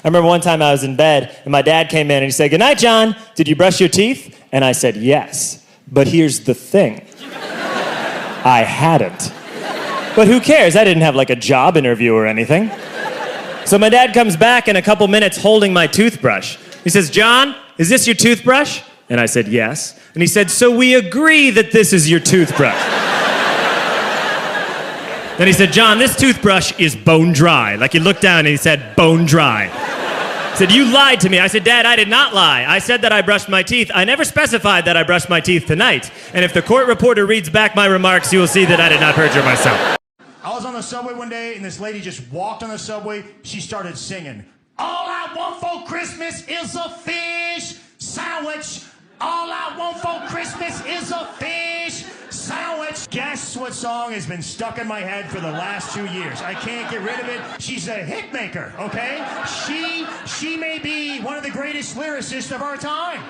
remember one time I was in bed, and my dad came in, and he said, "Good night, John. Did you brush your teeth?" And I said, "Yes. But here's the thing. I hadn't." But who cares? I didn't have like a job interview or anything. So my dad comes back in a couple minutes holding my toothbrush. He says, "John, is this your toothbrush?" And I said, "Yes." And he said, "So we agree that this is your toothbrush." Then he said, "John, this toothbrush is bone dry." Like he looked down and he said, "Bone dry." He said, "You lied to me." I said, "Dad, I did not lie. I said that I brushed my teeth. I never specified that I brushed my teeth tonight. And if the court reporter reads back my remarks, you will see that I did not perjure myself." I was on the subway one day, and this lady just walked on the subway. She started singing, "All I want for Christmas is a fish sandwich. All I want for Christmas is a fish sandwich." Guess what song has been stuck in my head for the last 2 years? I can't get rid of it. She's a hit maker, okay? She may be one of the greatest lyricists of our time.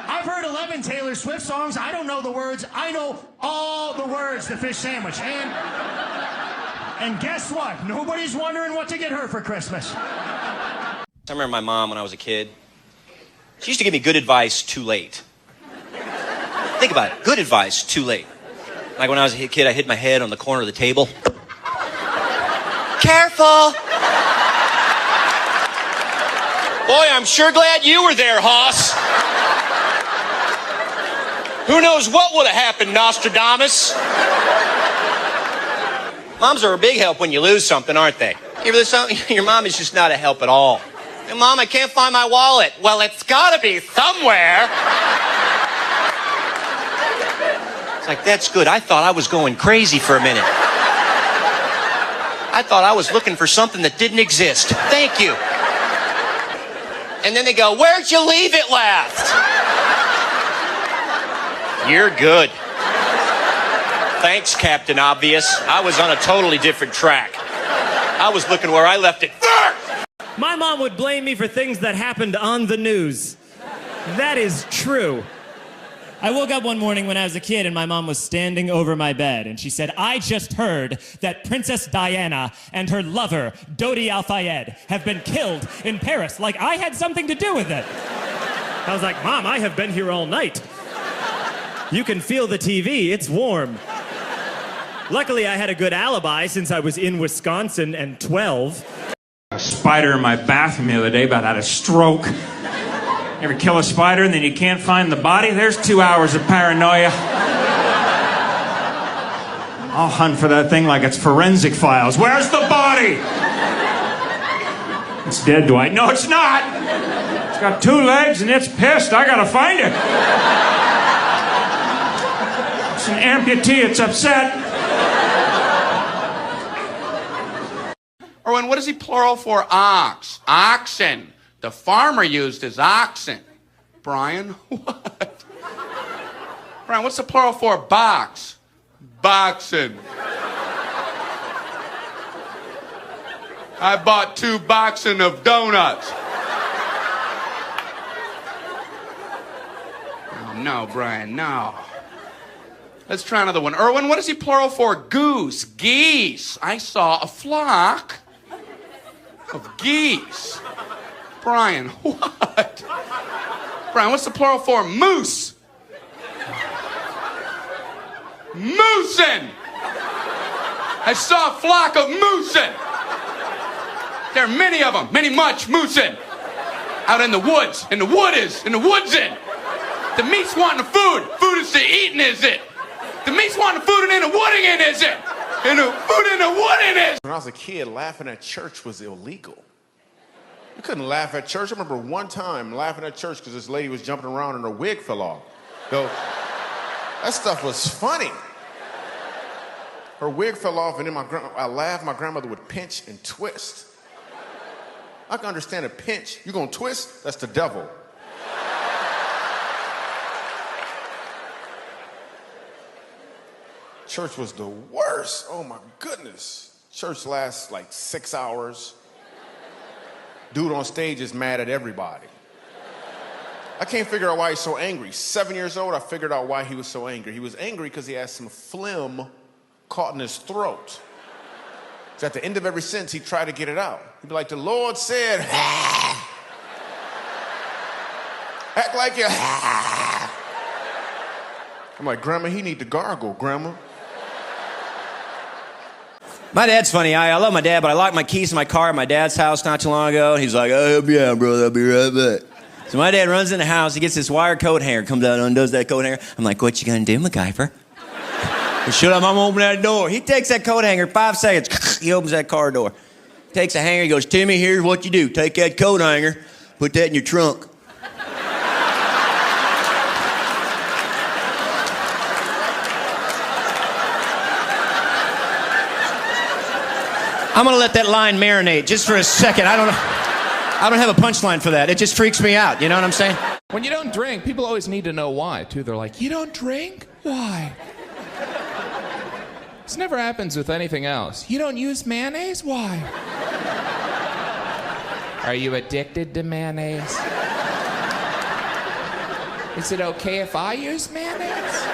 I've heard 11 Taylor Swift songs. I don't know the words. I know all the words to Fish Sandwich. And guess what? Nobody's wondering what to get her for Christmas. I remember my mom when I was a kid. She used to give me good advice too late. Think about it. Good advice too late. Like when I was a kid, I hit my head on the corner of the table. Careful! Boy, I'm sure glad you were there, Hoss. Who knows what would have happened, Nostradamus? Moms are a big help when you lose something, aren't they? You ever something? Your mom is just not a help at all. Hey, Mom, I can't find my wallet. Well, it's gotta be somewhere. It's like, that's good. I thought I was going crazy for a minute. I thought I was looking for something that didn't exist. Thank you. And then they go, "Where'd you leave it last?" You're good. Thanks, Captain Obvious. I was on a totally different track. I was looking where I left it first. My mom would blame me for things that happened on the news. That is true. I woke up one morning when I was a kid and my mom was standing over my bed and she said, "I just heard that Princess Diana and her lover, Dodi Al-Fayed, have been killed in Paris, like I had something to do with it." I was like, "Mom, I have been here all night. You can feel the TV, it's warm." Luckily, I had a good alibi since I was in Wisconsin and 12. A spider in my bathroom the other day about had a stroke. You ever kill a spider and then you can't find the body? There's 2 hours of paranoia. I'll hunt for that thing like it's forensic files. Where's the body? It's dead, Dwight. No, it's not. It's got 2 legs and it's pissed. I gotta find it. It's an amputee. It's upset. Or what is he plural for? Ox. Oxen. The farmer used his oxen. Brian, what? Brian, what's the plural for box? Boxen. I bought 2 boxen of donuts. Oh, no, Brian, no. Let's try another one. Erwin, what is he plural for? Goose. Geese. I saw a flock of geese. Brian, what? Brian, what's the plural for? Moose. Moosin. I saw a flock of moosin. There are many of them, much moosin. Out in the woods, in the woodsin. The meat's wanting the food. Food is to eating, is it? The meat's wanting the food and in the wooding in, is it? And the food in the wooding is. When I was a kid, laughing at church was illegal. You couldn't laugh at church. I remember one time laughing at church because this lady was jumping around and her wig fell off. So that stuff was funny. Her wig fell off and then I laughed. My grandmother would pinch and twist. I can understand a pinch. You gonna twist? That's the devil. Church was the worst. Oh my goodness. Church lasts like 6 hours. Dude on stage is mad at everybody. I can't figure out why he's so angry. 7 years old, I figured out why he was so angry. He was angry because he had some phlegm caught in his throat. So at the end of every sentence, he'd try to get it out. He'd be like, the Lord said, act like you. I'm like, Grandma, he need to gargle, Grandma. My dad's funny. I love my dad, but I locked my keys in my car at my dad's house not too long ago. And he's like, oh, help me out, brother. I'll be right back. So my dad runs in the house. He gets this wire coat hanger, comes out and undoes that coat hanger. I'm like, what you gonna do, MacGyver? Shut up, I'm opening that door. He takes that coat hanger, 5 seconds. He opens that car door. Takes a hanger, he goes, Timmy, here's what you do. Take that coat hanger, put that in your trunk. I'm gonna let that line marinate just for a second. I don't have a punchline for that. It just freaks me out, you know what I'm saying? When you don't drink, people always need to know why, too. They're like, you don't drink? Why? This never happens with anything else. You don't use mayonnaise? Why? Are you addicted to mayonnaise? Is it okay if I use mayonnaise?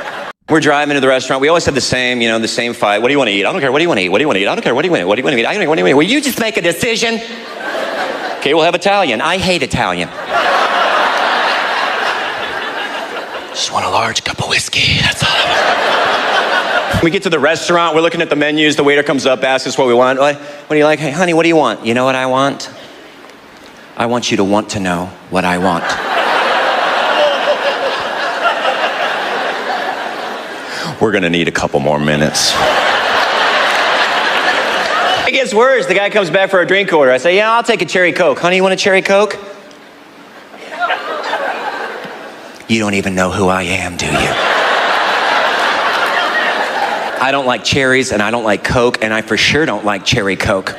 We're driving to the restaurant. We always have the same fight. What do you want to eat? I don't care. What do you want to eat? What do you want to eat? I don't care. What do you want to eat? What do you want to eat? I don't care. What do you want to eat? Will you just make a decision? Okay, we'll have Italian. I hate Italian. Just want a large cup of whiskey. That's all I want. We get to the restaurant. We're looking at the menus. The waiter comes up, asks us what we want. What do you like? Hey, honey, what do you want? You know what I want? I want you to want to know what I want. We're gonna need a couple more minutes. It gets worse. The guy comes back for a drink order. I say, yeah, I'll take a cherry Coke. Honey, you want a cherry Coke? You don't even know who I am, do you? I don't like cherries, and I don't like Coke, and I for sure don't like cherry Coke.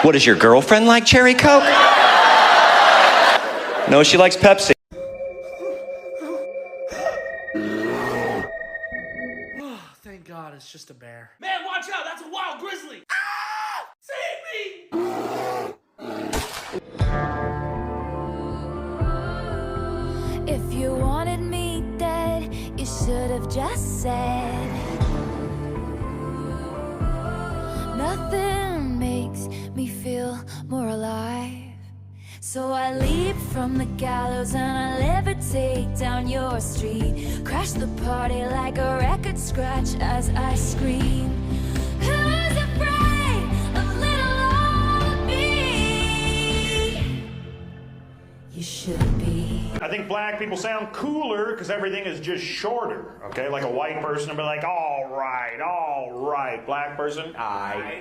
What, does your girlfriend like cherry Coke? No, she likes Pepsi. Thank God it's just a bear. Man, watch out! That's a wild grizzly! Ah! Save me! If you wanted me dead, you should have just said. Nothing makes me feel more alive. So I leap from the gallows and I levitate down your street. Crash the party like a record scratch as I scream. Who's afraid of little old me? You should be. I think black people sound cooler because everything is just shorter, okay? Like a white person would be like, all right. Black person, aye.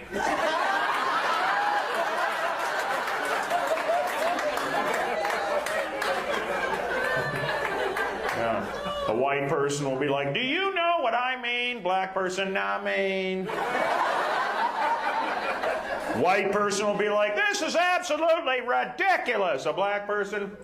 Yeah. The white person will be like, do you know what I mean? Black person, I mean. White person will be like, this is absolutely ridiculous. A black person.